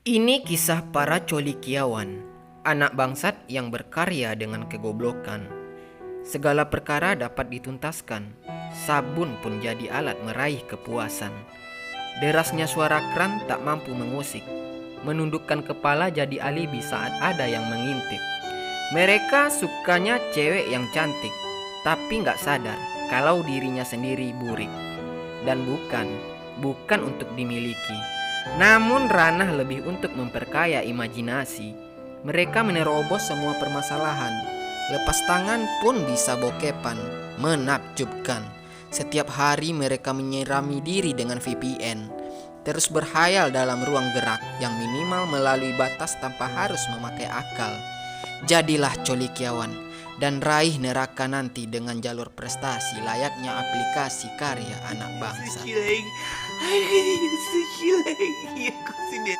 Ini kisah para colikiawan, anak bangsat yang berkarya dengan kegoblokan. Segala perkara dapat dituntaskan, sabun pun jadi alat meraih kepuasan. Derasnya suara kran tak mampu mengusik, menundukkan kepala jadi alibi saat ada yang mengintip. Mereka sukanya cewek yang cantik, tapi nggak sadar kalau dirinya sendiri burik. Dan bukan untuk dimiliki, namun ranah lebih untuk memperkaya imajinasi. Mereka menerobos semua permasalahan. Lepas tangan pun bisa bokepan, menakjubkan. Setiap hari mereka menyirami diri dengan VPN. Terus berhayal dalam ruang gerak yang minimal melalui batas tanpa harus memakai akal. Jadilah colikiawan dan raih neraka nanti dengan jalur prestasi layaknya aplikasi karya anak bangsa. Suci lagi. Aku tidak suci lagi. Aku sudah